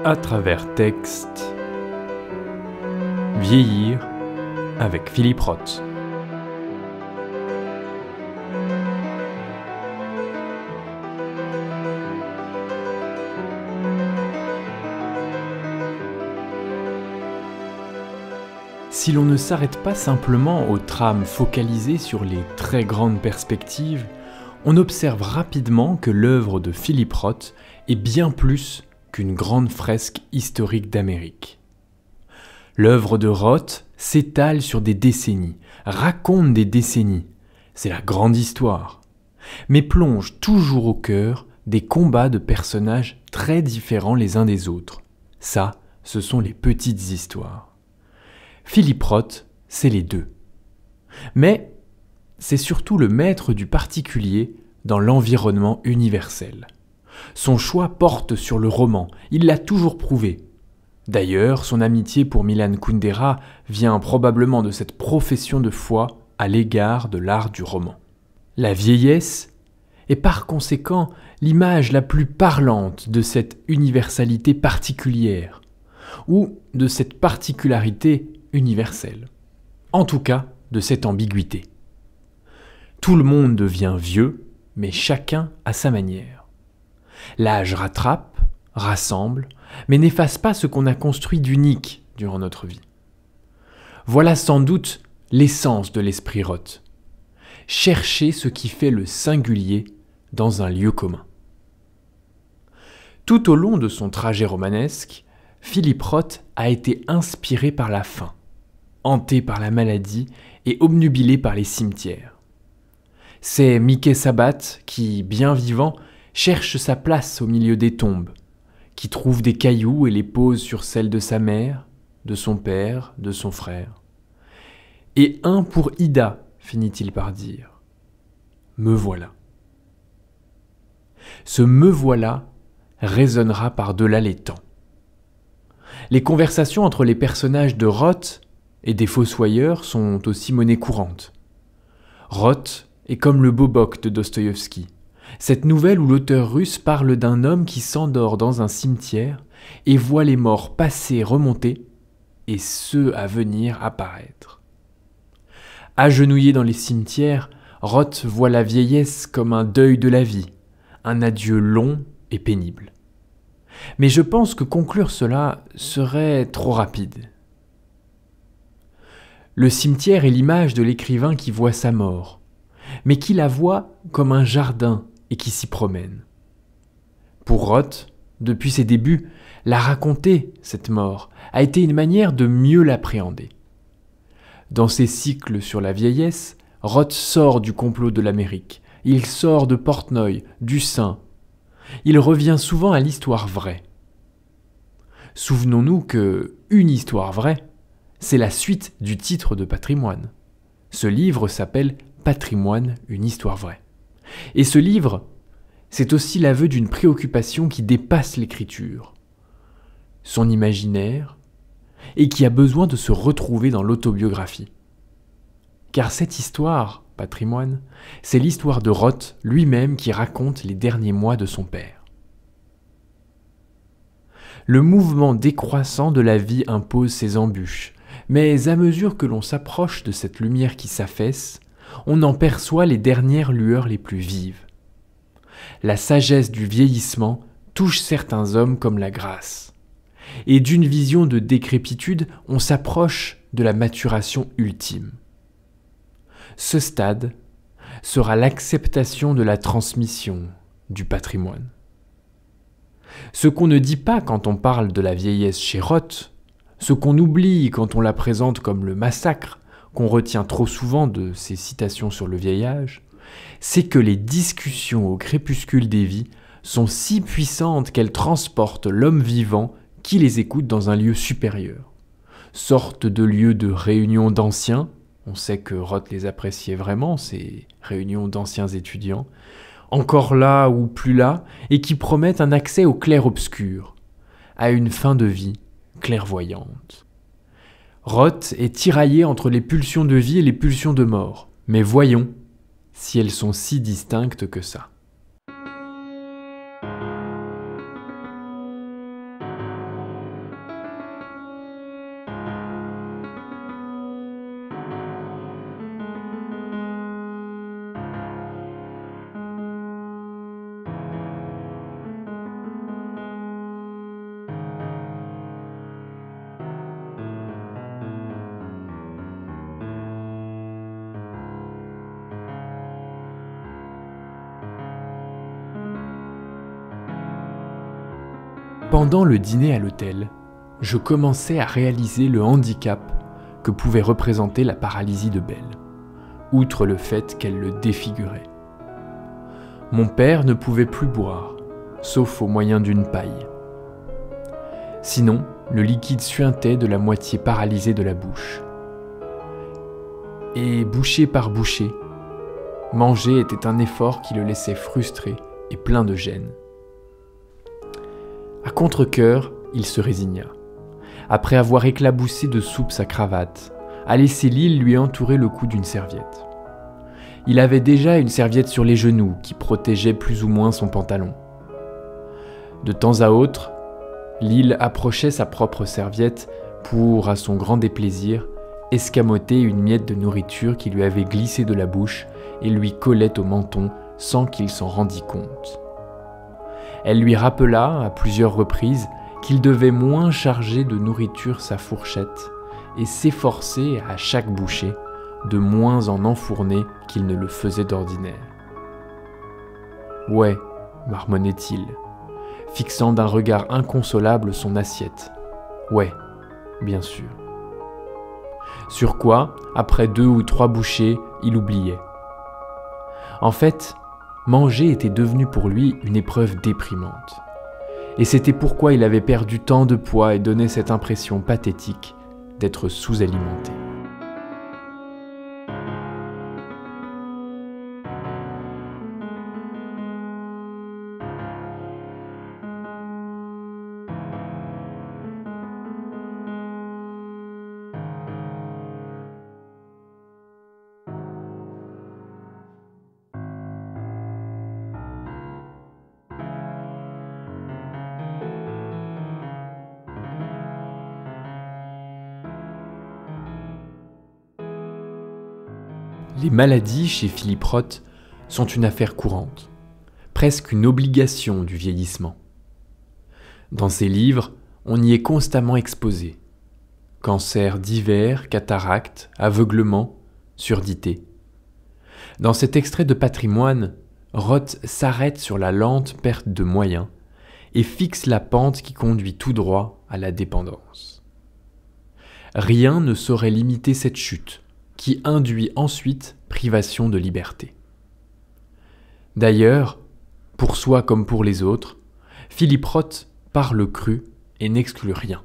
À travers texte, vieillir avec Philippe Roth. Si l'on ne s'arrête pas simplement aux trames focalisées sur les très grandes perspectives, on observe rapidement que l'œuvre de Philippe Roth est bien plus qu'une grande fresque historique d'Amérique. L'œuvre de Roth s'étale sur des décennies, raconte des décennies, c'est la grande histoire, mais plonge toujours au cœur des combats de personnages très différents les uns des autres. Ça, ce sont les petites histoires. Philippe Roth, c'est les deux. Mais c'est surtout le maître du particulier dans l'environnement universel. Son choix porte sur le roman, il l'a toujours prouvé. D'ailleurs, son amitié pour Milan Kundera vient probablement de cette profession de foi à l'égard de l'art du roman. La vieillesse est par conséquent l'image la plus parlante de cette universalité particulière, ou de cette particularité universelle. En tout cas, de cette ambiguïté. Tout le monde devient vieux, mais chacun à sa manière. L'âge rattrape, rassemble, mais n'efface pas ce qu'on a construit d'unique durant notre vie. Voilà sans doute l'essence de l'esprit Roth. Chercher ce qui fait le singulier dans un lieu commun. Tout au long de son trajet romanesque, Philippe Roth a été inspiré par la faim, hanté par la maladie et obnubilé par les cimetières. C'est Mickey Sabat qui, bien vivant, cherche sa place au milieu des tombes, qui trouve des cailloux et les pose sur celles de sa mère, de son père, de son frère. Et un pour Ida, finit-il par dire. Me voilà. Ce me voilà résonnera par-delà les temps. Les conversations entre les personnages de Roth et des fossoyeurs sont aussi monnaie courante. Roth est comme le Bobok de Dostoïevski. Cette nouvelle où l'auteur russe parle d'un homme qui s'endort dans un cimetière et voit les morts passer, remonter, et ceux à venir apparaître. Agenouillé dans les cimetières, Roth voit la vieillesse comme un deuil de la vie, un adieu long et pénible. Mais je pense que conclure cela serait trop rapide. Le cimetière est l'image de l'écrivain qui voit sa mort, mais qui la voit comme un jardin et qui s'y promène. Pour Roth, depuis ses débuts, la raconter, cette mort, a été une manière de mieux l'appréhender. Dans ses cycles sur la vieillesse, Roth sort du complot de l'Amérique, il sort de Portnoy, du Saint. Il revient souvent à l'histoire vraie. Souvenons-nous que une histoire vraie, c'est la suite du titre de Patrimoine. Ce livre s'appelle Patrimoine, une histoire vraie. Et ce livre, c'est aussi l'aveu d'une préoccupation qui dépasse l'écriture, son imaginaire, et qui a besoin de se retrouver dans l'autobiographie. Car cette histoire, Patrimoine, c'est l'histoire de Roth lui-même qui raconte les derniers mois de son père. Le mouvement décroissant de la vie impose ses embûches, mais à mesure que l'on s'approche de cette lumière qui s'affaisse, on en perçoit les dernières lueurs les plus vives. La sagesse du vieillissement touche certains hommes comme la grâce. Et d'une vision de décrépitude, on s'approche de la maturation ultime. Ce stade sera l'acceptation de la transmission du patrimoine. Ce qu'on ne dit pas quand on parle de la vieillesse chez Roth, ce qu'on oublie quand on la présente comme le massacre, qu'on retient trop souvent de ces citations sur le vieil âge, c'est que les discussions au crépuscule des vies sont si puissantes qu'elles transportent l'homme vivant qui les écoute dans un lieu supérieur. Sorte de lieu de réunion d'anciens, on sait que Roth les appréciait vraiment, ces réunions d'anciens étudiants, encore là ou plus là, et qui promettent un accès au clair-obscur, à une fin de vie clairvoyante. Roth est tiraillé entre les pulsions de vie et les pulsions de mort. Mais voyons si elles sont si distinctes que ça. Pendant le dîner à l'hôtel, je commençais à réaliser le handicap que pouvait représenter la paralysie de Belle, outre le fait qu'elle le défigurait. Mon père ne pouvait plus boire, sauf au moyen d'une paille. Sinon, le liquide suintait de la moitié paralysée de la bouche. Et bouchée par bouchée, manger était un effort qui le laissait frustré et plein de gêne. À contre-cœur, il se résigna. Après avoir éclaboussé de soupe sa cravate, a laissé Lyle lui entourer le cou d'une serviette. Il avait déjà une serviette sur les genoux qui protégeait plus ou moins son pantalon. De temps à autre, Lyle approchait sa propre serviette pour, à son grand déplaisir, escamoter une miette de nourriture qui lui avait glissé de la bouche et lui collait au menton sans qu'il s'en rendît compte. Elle lui rappela à plusieurs reprises qu'il devait moins charger de nourriture sa fourchette et s'efforcer à chaque bouchée de moins en enfourner qu'il ne le faisait d'ordinaire. « Ouais, » marmonnait-il, fixant d'un regard inconsolable son assiette. « Ouais, bien sûr. » Sur quoi, après 2 ou 3 bouchées, il oubliait. En fait, manger était devenu pour lui une épreuve déprimante. Et c'était pourquoi il avait perdu tant de poids et donné cette impression pathétique d'être sous-alimenté. Les maladies chez Philippe Roth sont une affaire courante, presque une obligation du vieillissement. Dans ses livres, on y est constamment exposé. Cancers divers, cataractes, aveuglement, surdité. Dans cet extrait de Patrimoine, Roth s'arrête sur la lente perte de moyens et fixe la pente qui conduit tout droit à la dépendance. Rien ne saurait limiter cette chute, qui induit ensuite privation de liberté. D'ailleurs, pour soi comme pour les autres, Philippe Roth parle cru et n'exclut rien.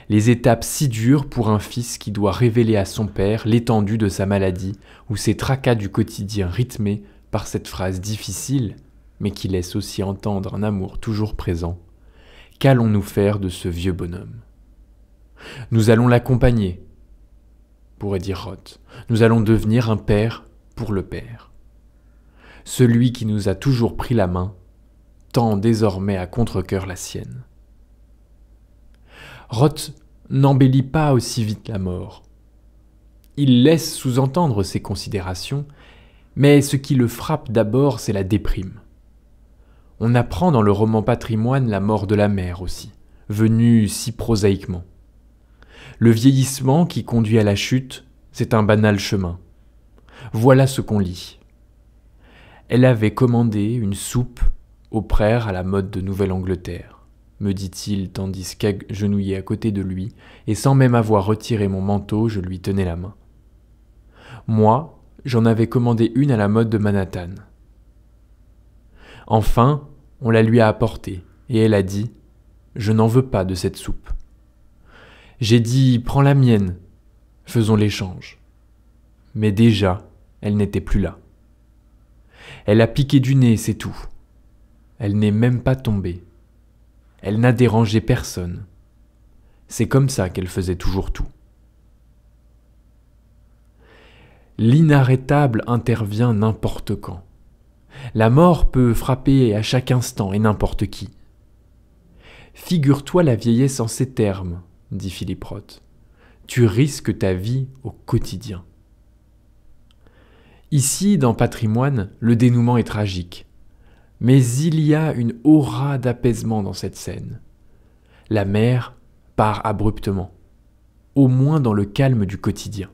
Les étapes si dures pour un fils qui doit révéler à son père l'étendue de sa maladie ou ses tracas du quotidien rythmés par cette phrase difficile, mais qui laisse aussi entendre un amour toujours présent. Qu'allons-nous faire de ce vieux bonhomme ? Nous allons l'accompagner, pourrait dire Roth. Nous allons devenir un père pour le père. Celui qui nous a toujours pris la main tend désormais à contre-cœur la sienne. Roth n'embellit pas aussi vite la mort. Il laisse sous-entendre ses considérations, mais ce qui le frappe d'abord, c'est la déprime. On apprend dans le roman Patrimoine la mort de la mère aussi, venue si prosaïquement. Le vieillissement qui conduit à la chute, c'est un banal chemin. Voilà ce qu'on lit. Elle avait commandé une soupe au prêtre à la mode de Nouvelle-Angleterre, me dit-il tandis qu'agenouillé à côté de lui, et sans même avoir retiré mon manteau, je lui tenais la main. Moi, j'en avais commandé une à la mode de Manhattan. Enfin, on la lui a apportée, et elle a dit « Je n'en veux pas de cette soupe ». J'ai dit « Prends la mienne, faisons l'échange ». Mais déjà, elle n'était plus là. Elle a piqué du nez, c'est tout. Elle n'est même pas tombée. Elle n'a dérangé personne. C'est comme ça qu'elle faisait toujours tout. L'inarrêtable intervient n'importe quand. La mort peut frapper à chaque instant et n'importe qui. Figure-toi la vieillesse en ces termes, dit Philippe Roth. Tu risques ta vie au quotidien. Ici, dans Patrimoine, le dénouement est tragique. Mais il y a une aura d'apaisement dans cette scène. La mère part abruptement, au moins dans le calme du quotidien.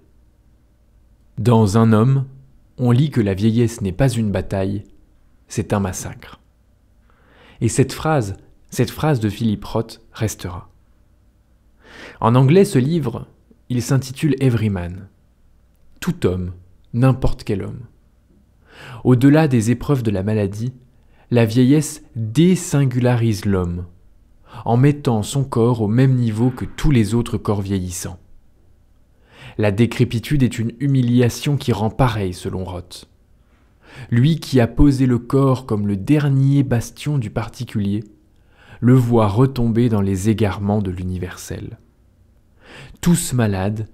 Dans Un homme, on lit que la vieillesse n'est pas une bataille, c'est un massacre. Et cette phrase Cette phrase de Philip Roth restera. En anglais, ce livre, il s'intitule Everyman. Tout homme, n'importe quel homme. Au-delà des épreuves de la maladie, la vieillesse désingularise l'homme, en mettant son corps au même niveau que tous les autres corps vieillissants. La décrépitude est une humiliation qui rend pareil selon Roth. Lui qui a posé le corps comme le dernier bastion du particulier, le voit retomber dans les égarements de l'universel. Tous malades,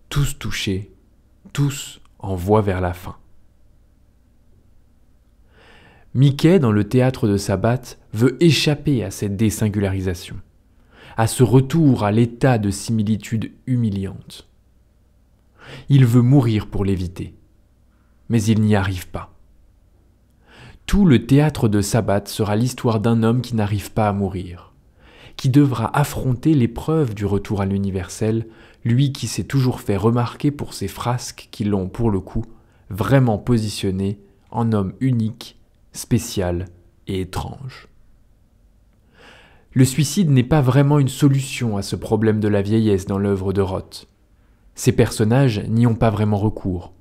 tous touchés, tous en voie vers la fin. Mickey, dans le théâtre de Sabbath, veut échapper à cette désingularisation, à ce retour à l'état de similitude humiliante. Il veut mourir pour l'éviter, mais il n'y arrive pas. Tout le théâtre de Sabbath sera l'histoire d'un homme qui n'arrive pas à mourir, qui devra affronter l'épreuve du retour à l'universel, lui qui s'est toujours fait remarquer pour ses frasques qui l'ont, pour le coup, vraiment positionné en homme unique, spécial et étrange. Le suicide n'est pas vraiment une solution à ce problème de la vieillesse dans l'œuvre de Roth. Ces personnages n'y ont pas vraiment recours.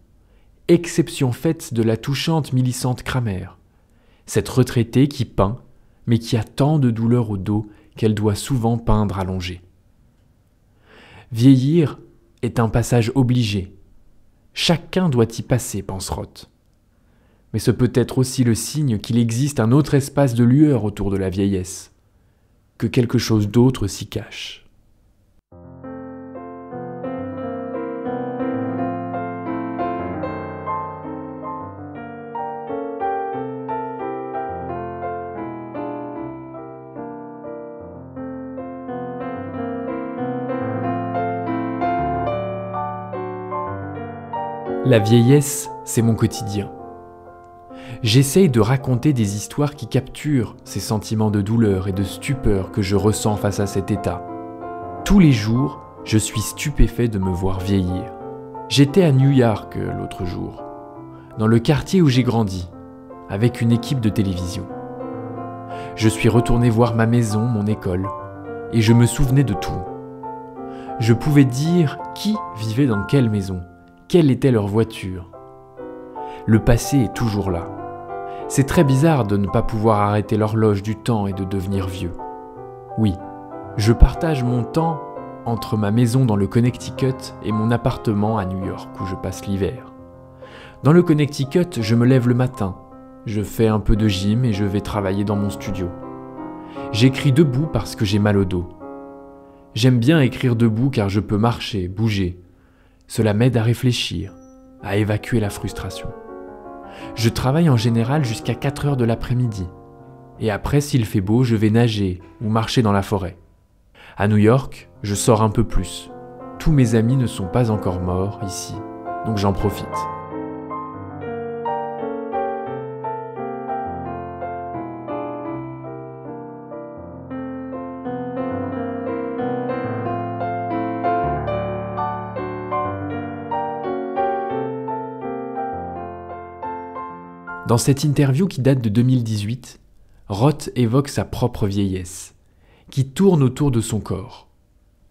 Exception faite de la touchante Millicent Kramer, cette retraitée qui peint, mais qui a tant de douleur au dos qu'elle doit souvent peindre allongée. Vieillir est un passage obligé. Chacun doit y passer, pense Roth. Mais ce peut être aussi le signe qu'il existe un autre espace de lueur autour de la vieillesse, que quelque chose d'autre s'y cache. La vieillesse, c'est mon quotidien. J'essaye de raconter des histoires qui capturent ces sentiments de douleur et de stupeur que je ressens face à cet état. Tous les jours, je suis stupéfait de me voir vieillir. J'étais à New York l'autre jour, dans le quartier où j'ai grandi, avec une équipe de télévision. Je suis retourné voir ma maison, mon école, et je me souvenais de tout. Je pouvais dire qui vivait dans quelle maison, quelle était leur voiture. Le passé est toujours là. C'est très bizarre de ne pas pouvoir arrêter l'horloge du temps et de devenir vieux. Oui, je partage mon temps entre ma maison dans le Connecticut et mon appartement à New York où je passe l'hiver. Dans le Connecticut, je me lève le matin, je fais un peu de gym et je vais travailler dans mon studio. J'écris debout parce que j'ai mal au dos. J'aime bien écrire debout car je peux marcher, bouger. Cela m'aide à réfléchir, à évacuer la frustration. Je travaille en général jusqu'à 4 heures de l'après-midi. Et après, s'il fait beau, je vais nager ou marcher dans la forêt. À New York, je sors un peu plus. Tous mes amis ne sont pas encore morts ici, donc j'en profite. Dans cette interview qui date de 2018, Roth évoque sa propre vieillesse, qui tourne autour de son corps.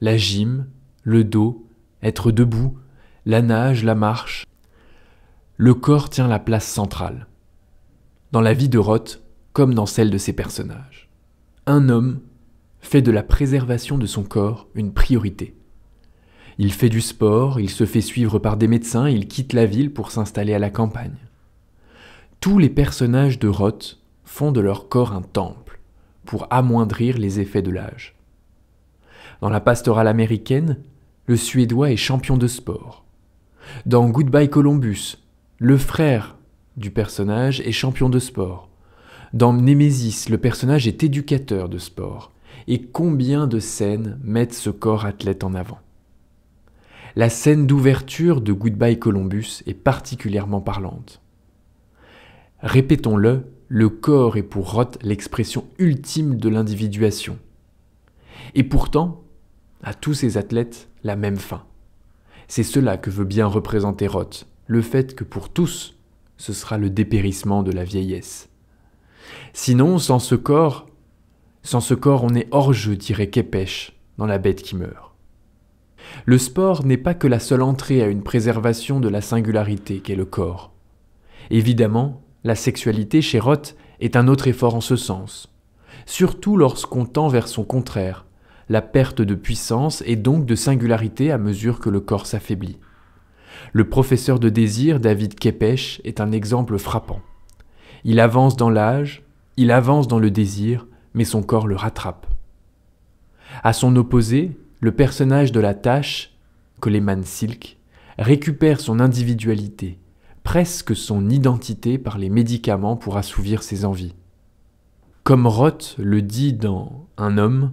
La gym, le dos, être debout, la nage, la marche. Le corps tient la place centrale. Dans la vie de Roth, comme dans celle de ses personnages. Un homme fait de la préservation de son corps une priorité. Il fait du sport, il se fait suivre par des médecins, il quitte la ville pour s'installer à la campagne. Tous les personnages de Roth font de leur corps un temple pour amoindrir les effets de l'âge. Dans la pastorale américaine, le Suédois est champion de sport. Dans Goodbye Columbus, le frère du personnage est champion de sport. Dans Némésis, le personnage est éducateur de sport. Et combien de scènes mettent ce corps athlète en avant ? La scène d'ouverture de Goodbye Columbus est particulièrement parlante. Répétons-le, le corps est pour Roth l'expression ultime de l'individuation. Et pourtant, à tous ces athlètes, la même fin. C'est cela que veut bien représenter Roth, le fait que pour tous, ce sera le dépérissement de la vieillesse. Sinon, sans ce corps, Sans ce corps, on est hors jeu, dirait Képes dans La Bête qui meurt. Le sport n'est pas que la seule entrée à une préservation de la singularité qu'est le corps. Évidemment, la sexualité chez Roth est un autre effort en ce sens, surtout lorsqu'on tend vers son contraire, la perte de puissance et donc de singularité à mesure que le corps s'affaiblit. Le professeur de désir, David Képes, est un exemple frappant. Il avance dans l'âge, il avance dans le désir, mais son corps le rattrape. À son opposé, le personnage de la tâche, Coleman Silk, récupère son individualité, presque son identité par les médicaments pour assouvir ses envies. Comme Roth le dit dans Un homme,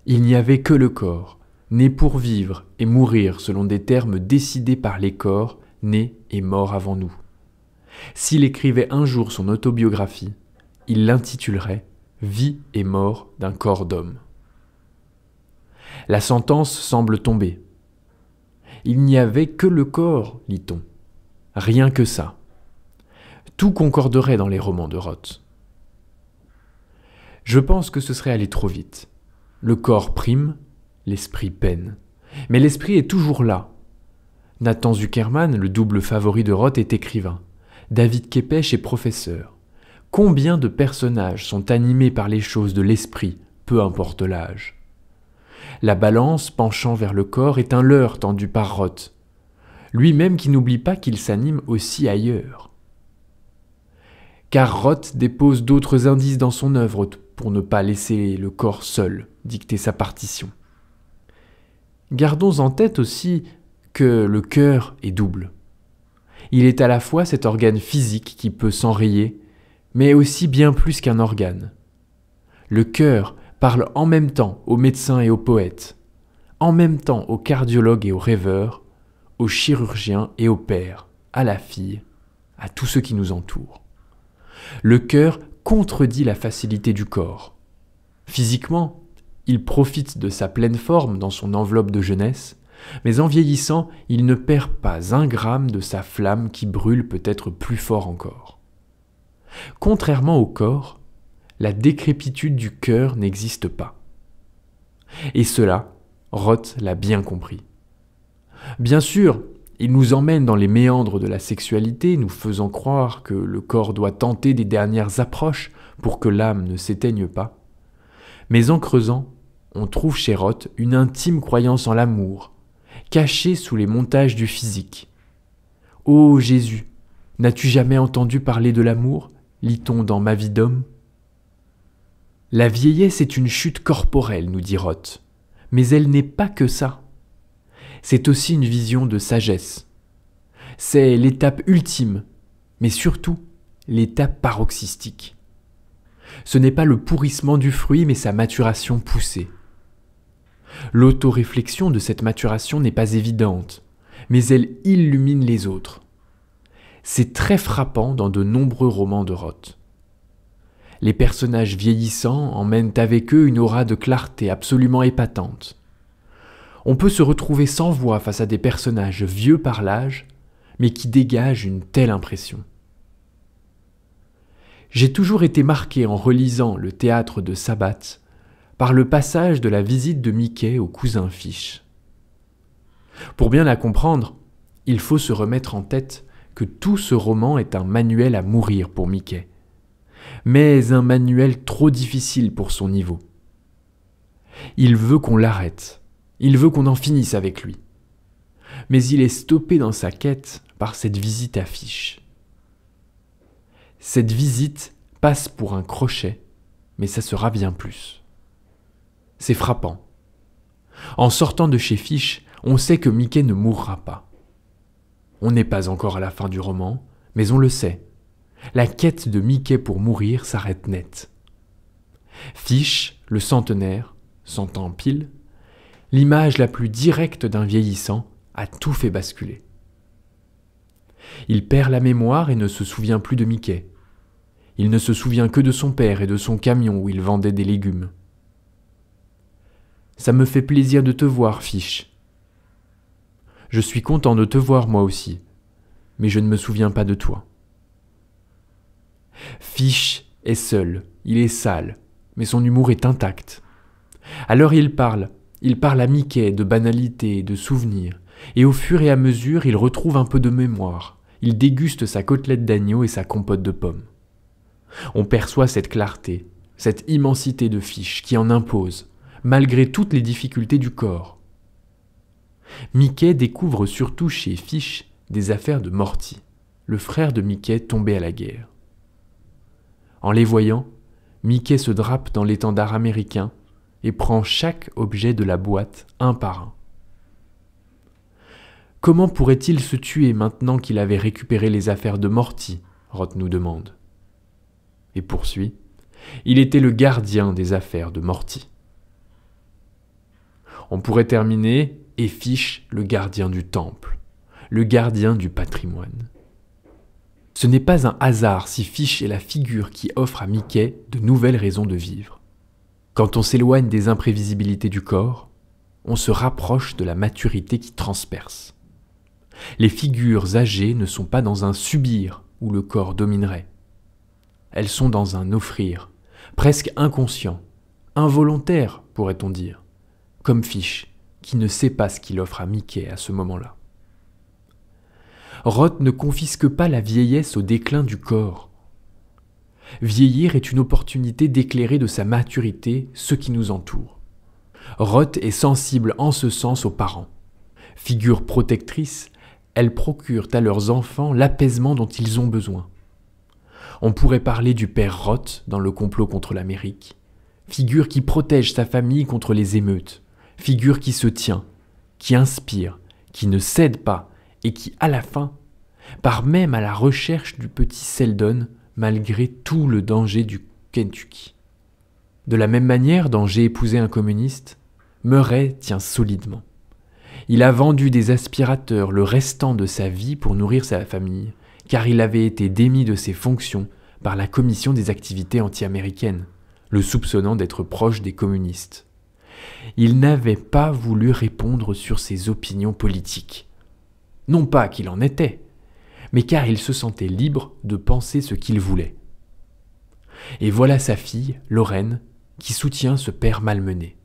il n'y avait que le corps, né pour vivre et mourir selon des termes décidés par les corps, nés et morts avant nous. S'il écrivait un jour son autobiographie, il l'intitulerait « Vie et mort d'un corps d'homme ». La sentence semble tomber. Il n'y avait que le corps, lit-on. Rien que ça. Tout concorderait dans les romans de Roth. Je pense que ce serait aller trop vite. Le corps prime, l'esprit peine. Mais l'esprit est toujours là. Nathan Zuckerman, le double favori de Roth, est écrivain. David Képes est professeur. Combien de personnages sont animés par les choses de l'esprit, peu importe l'âge. La balance penchant vers le corps est un leurre tendu par Roth, lui-même qui n'oublie pas qu'il s'anime aussi ailleurs. Car Roth dépose d'autres indices dans son œuvre pour ne pas laisser le corps seul dicter sa partition. Gardons en tête aussi que le cœur est double. Il est à la fois cet organe physique qui peut s'enrayer, mais aussi bien plus qu'un organe. Le cœur parle en même temps aux médecins et aux poètes, en même temps aux cardiologues et aux rêveurs, aux chirurgiens et aux pères, à la fille, à tous ceux qui nous entourent. Le cœur contredit la facilité du corps. Physiquement, il profite de sa pleine forme dans son enveloppe de jeunesse, mais en vieillissant, il ne perd pas un gramme de sa flamme qui brûle peut-être plus fort encore. Contrairement au corps, la décrépitude du cœur n'existe pas. Et cela, Roth l'a bien compris. Bien sûr, il nous emmène dans les méandres de la sexualité, nous faisant croire que le corps doit tenter des dernières approches pour que l'âme ne s'éteigne pas. Mais en creusant, on trouve chez Roth une intime croyance en l'amour, cachée sous les montages du physique. « Ô Jésus, n'as-tu jamais entendu parler de l'amour » lit-on dans Ma vie d'homme. La vieillesse est une chute corporelle, nous dit Roth, mais elle n'est pas que ça. C'est aussi une vision de sagesse. C'est l'étape ultime, mais surtout l'étape paroxystique. Ce n'est pas le pourrissement du fruit, mais sa maturation poussée. L'autoréflexion de cette maturation n'est pas évidente, mais elle illumine les autres. C'est très frappant dans de nombreux romans de Roth. Les personnages vieillissants emmènent avec eux une aura de clarté absolument épatante. On peut se retrouver sans voix face à des personnages vieux par l'âge, mais qui dégagent une telle impression. J'ai toujours été marqué en relisant Le théâtre de Sabbath par le passage de la visite de Mickey au cousin Fish. Pour bien la comprendre, il faut se remettre en tête que tout ce roman est un manuel à mourir pour Mickey, mais un manuel trop difficile pour son niveau. Il veut qu'on l'arrête, il veut qu'on en finisse avec lui, mais il est stoppé dans sa quête par cette visite à Fish. Cette visite passe pour un crochet, mais ça sera bien plus. C'est frappant. En sortant de chez Fish, on sait que Mickey ne mourra pas. On n'est pas encore à la fin du roman, mais on le sait. La quête de Mickey pour mourir s'arrête net. Fish, le centenaire, 100 ans pile, l'image la plus directe d'un vieillissant, a tout fait basculer. Il perd la mémoire et ne se souvient plus de Mickey. Il ne se souvient que de son père et de son camion où il vendait des légumes. « Ça me fait plaisir de te voir, Fish. »« Je suis content de te voir moi aussi, mais je ne me souviens pas de toi. » Fish est seul, il est sale, mais son humour est intact. Alors il parle à Mickey de banalités, de souvenirs, et au fur et à mesure, il retrouve un peu de mémoire. Il déguste sa côtelette d'agneau et sa compote de pommes. On perçoit cette clarté, cette immensité de Fish qui en impose, malgré toutes les difficultés du corps. Mickey découvre surtout chez Fish des affaires de Morty, le frère de Mickey tombé à la guerre. En les voyant, Mickey se drape dans l'étendard américain et prend chaque objet de la boîte un par un. Comment pourrait-il se tuer maintenant qu'il avait récupéré les affaires de Morty ? Roth nous demande. Et poursuit, il était le gardien des affaires de Morty. On pourrait terminer, et Fish, le gardien du temple, le gardien du patrimoine. Ce n'est pas un hasard si Fish est la figure qui offre à Mickey de nouvelles raisons de vivre. Quand on s'éloigne des imprévisibilités du corps, on se rapproche de la maturité qui transperce. Les figures âgées ne sont pas dans un subir où le corps dominerait. Elles sont dans un offrir, presque inconscient, involontaire pourrait-on dire, comme Fish, qui ne sait pas ce qu'il offre à Mickey à ce moment-là. Roth ne confisque pas la vieillesse au déclin du corps. Vieillir est une opportunité d'éclairer de sa maturité ceux qui nous entourent. Roth est sensible en ce sens aux parents. Figures protectrices, elles procurent à leurs enfants l'apaisement dont ils ont besoin. On pourrait parler du père Roth dans le complot contre l'Amérique. Figure qui protège sa famille contre les émeutes. Figure qui se tient, qui inspire, qui ne cède pas et qui, à la fin, part même à la recherche du petit Seldon malgré tout le danger du Kentucky. De la même manière dont J'ai épousé un communiste, Murray tient solidement. Il a vendu des aspirateurs le restant de sa vie pour nourrir sa famille, car il avait été démis de ses fonctions par la commission des activités anti-américaines, le soupçonnant d'être proche des communistes. Il n'avait pas voulu répondre sur ses opinions politiques. Non pas qu'il en était, mais car il se sentait libre de penser ce qu'il voulait. Et voilà sa fille, Lorraine, qui soutient ce père malmené.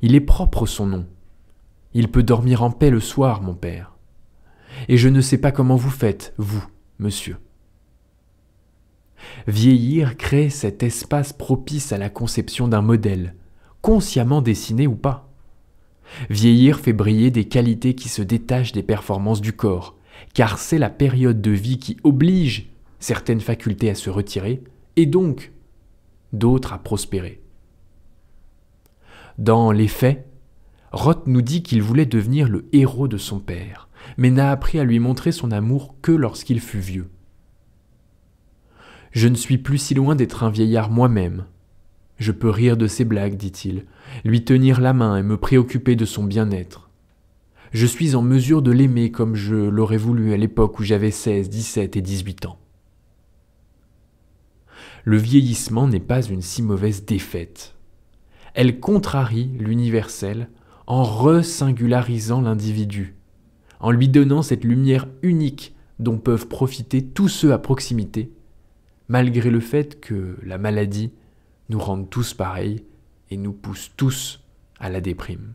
Il est propre son nom. Il peut dormir en paix le soir, mon père. Et je ne sais pas comment vous faites, vous, monsieur. Vieillir crée cet espace propice à la conception d'un modèle, consciemment dessiné ou pas. Vieillir fait briller des qualités qui se détachent des performances du corps, car c'est la période de vie qui oblige certaines facultés à se retirer, et donc d'autres à prospérer. Dans les faits, Roth nous dit qu'il voulait devenir le héros de son père, mais n'a appris à lui montrer son amour que lorsqu'il fut vieux. « Je ne suis plus si loin d'être un vieillard moi-même. Je peux rire de ses blagues, dit-il, lui tenir la main et me préoccuper de son bien-être. Je suis en mesure de l'aimer comme je l'aurais voulu à l'époque où j'avais 16, 17 et 18 ans. » Le vieillissement n'est pas une si mauvaise défaite. Elle contrarie l'universel en resingularisant l'individu, en lui donnant cette lumière unique dont peuvent profiter tous ceux à proximité, malgré le fait que la maladie nous rende tous pareils et nous pousse tous à la déprime.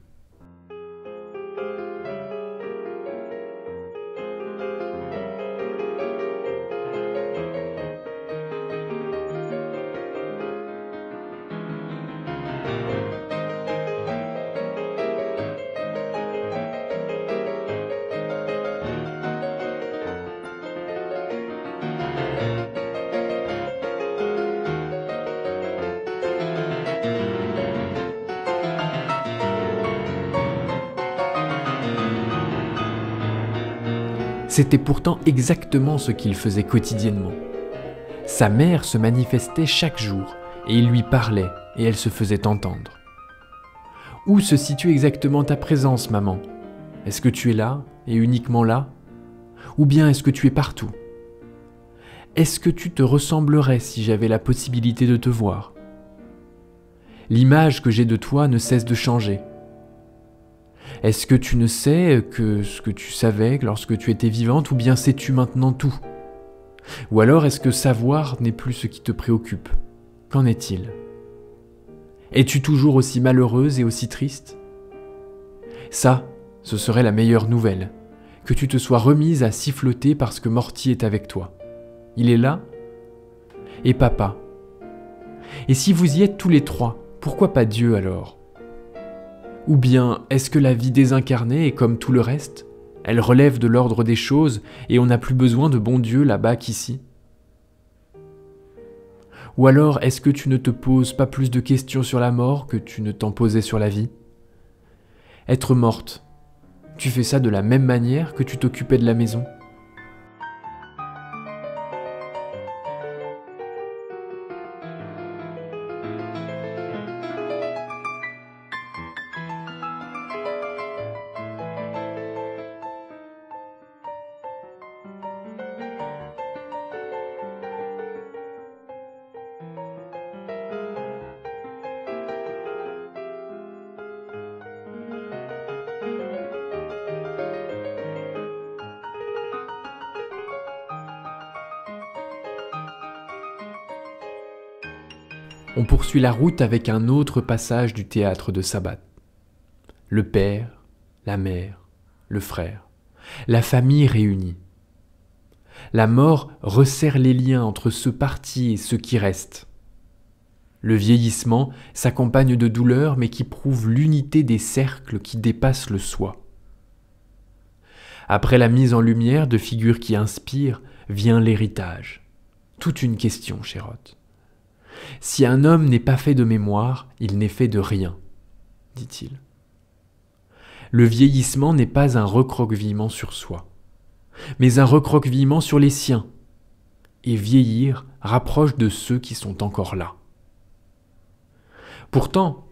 C'était pourtant exactement ce qu'il faisait quotidiennement. Sa mère se manifestait chaque jour, et il lui parlait, et elle se faisait entendre. « Où se situe exactement ta présence, maman ? Est-ce que tu es là, et uniquement là ? Ou bien est-ce que tu es partout ? Est-ce que tu te ressemblerais si j'avais la possibilité de te voir ? L'image que j'ai de toi ne cesse de changer. Est-ce que tu ne sais que ce que tu savais lorsque tu étais vivante, ou bien sais-tu maintenant tout ? Ou alors est-ce que savoir n'est plus ce qui te préoccupe ? Qu'en est-il ? Es-tu toujours aussi malheureuse et aussi triste? Ça, ce serait la meilleure nouvelle, que tu te sois remise à siffloter parce que Morty est avec toi. Il est là? Et papa? Et si vous y êtes tous les trois, pourquoi pas Dieu alors? Ou bien, est-ce que la vie désincarnée est comme tout le reste? Elle relève de l'ordre des choses et on n'a plus besoin de bon Dieu là-bas qu'ici? Ou alors, est-ce que tu ne te poses pas plus de questions sur la mort que tu ne t'en posais sur la vie? Être morte, tu fais ça de la même manière que tu t'occupais de la maison? On poursuit la route avec un autre passage du théâtre de Sabbath. Le père, la mère, le frère, la famille réunie. La mort resserre les liens entre ceux partis et ceux qui restent. Le vieillissement s'accompagne de douleurs mais qui prouvent l'unité des cercles qui dépassent le soi. Après la mise en lumière de figures qui inspirent, vient l'héritage. Toute une question, Chérotte. Si un homme n'est pas fait de mémoire, il n'est fait de rien, dit-il. Le vieillissement n'est pas un recroquevillement sur soi, mais un recroquevillement sur les siens. Et vieillir rapproche de ceux qui sont encore là. Pourtant,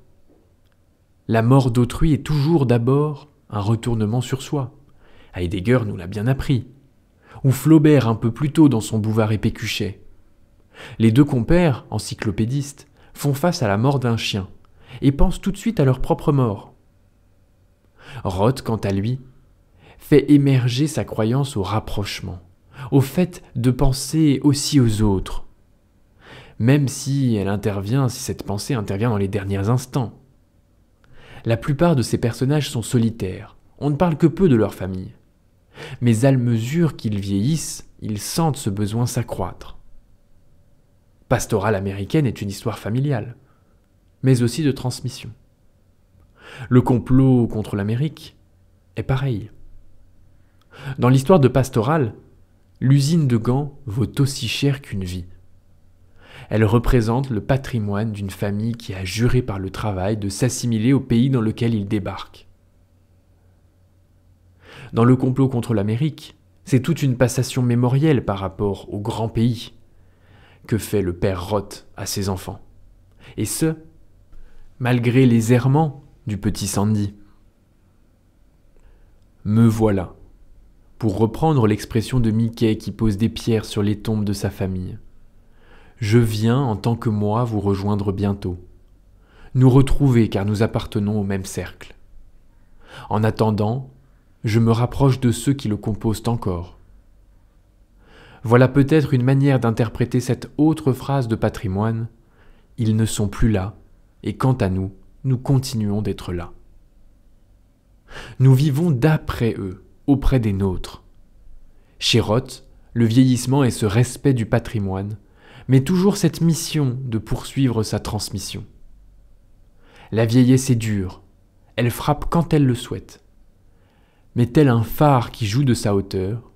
la mort d'autrui est toujours d'abord un retournement sur soi. Heidegger nous l'a bien appris, ou Flaubert un peu plus tôt dans son Bouvard et Pécuchet. Les deux compères, encyclopédistes, font face à la mort d'un chien et pensent tout de suite à leur propre mort. Roth, quant à lui, fait émerger sa croyance au rapprochement, au fait de penser aussi aux autres, même si cette pensée intervient dans les derniers instants. La plupart de ces personnages sont solitaires, on ne parle que peu de leur famille. Mais à mesure qu'ils vieillissent, ils sentent ce besoin s'accroître. Pastorale américaine est une histoire familiale, mais aussi de transmission. Le complot contre l'Amérique est pareil. Dans l'histoire de Pastorale, l'usine de Gand vaut aussi cher qu'une vie. Elle représente le patrimoine d'une famille qui a juré par le travail de s'assimiler au pays dans lequel il débarque. Dans le complot contre l'Amérique, c'est toute une passation mémorielle par rapport au grand pays que fait le père Roth à ses enfants. Et ce, malgré les errements du petit Sandy. Me voilà, pour reprendre l'expression de Mickey qui pose des pierres sur les tombes de sa famille. Je viens en tant que moi vous rejoindre bientôt, nous retrouver car nous appartenons au même cercle. En attendant, je me rapproche de ceux qui le composent encore. Voilà peut-être une manière d'interpréter cette autre phrase de patrimoine. Ils ne sont plus là, et quant à nous, nous continuons d'être là. Nous vivons d'après eux, auprès des nôtres. Chez Roth, le vieillissement est ce respect du patrimoine, mais toujours cette mission de poursuivre sa transmission. La vieillesse est dure, elle frappe quand elle le souhaite. Mais tel un phare qui joue de sa hauteur,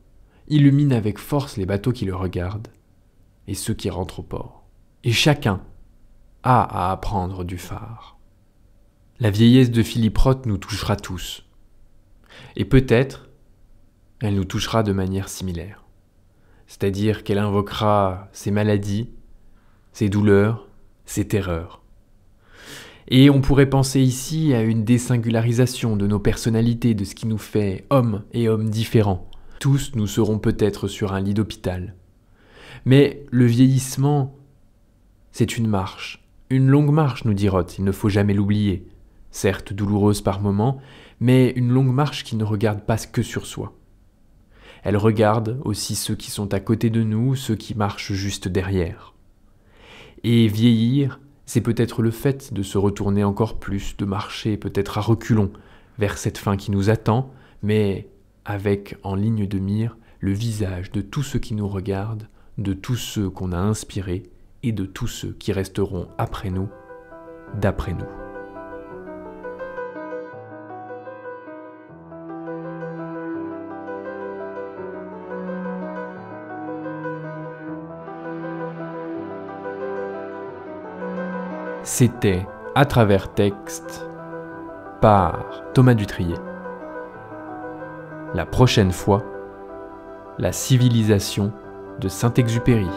illumine avec force les bateaux qui le regardent et ceux qui rentrent au port. Et chacun a à apprendre du phare. La vieillesse de Philippe Roth nous touchera tous. Et peut-être, elle nous touchera de manière similaire. C'est-à-dire qu'elle invoquera ses maladies, ses douleurs, ses terreurs. Et on pourrait penser ici à une désingularisation de nos personnalités, de ce qui nous fait hommes et hommes différents. Tous nous serons peut-être sur un lit d'hôpital. Mais le vieillissement, c'est une marche. Une longue marche, nous dit Roth, il ne faut jamais l'oublier. Certes douloureuse par moments, mais une longue marche qui ne regarde pas que sur soi. Elle regarde aussi ceux qui sont à côté de nous, ceux qui marchent juste derrière. Et vieillir, C'est peut-être le fait de se retourner encore plus, de marcher peut-être à reculons vers cette fin qui nous attend, mais avec en ligne de mire le visage de tous ceux qui nous regardent, de tous ceux qu'on a inspirés et de tous ceux qui resteront après nous, d'après nous. C'était À travers texte par Thomas Dutrier. La prochaine fois, la civilisation de Saint-Exupéry.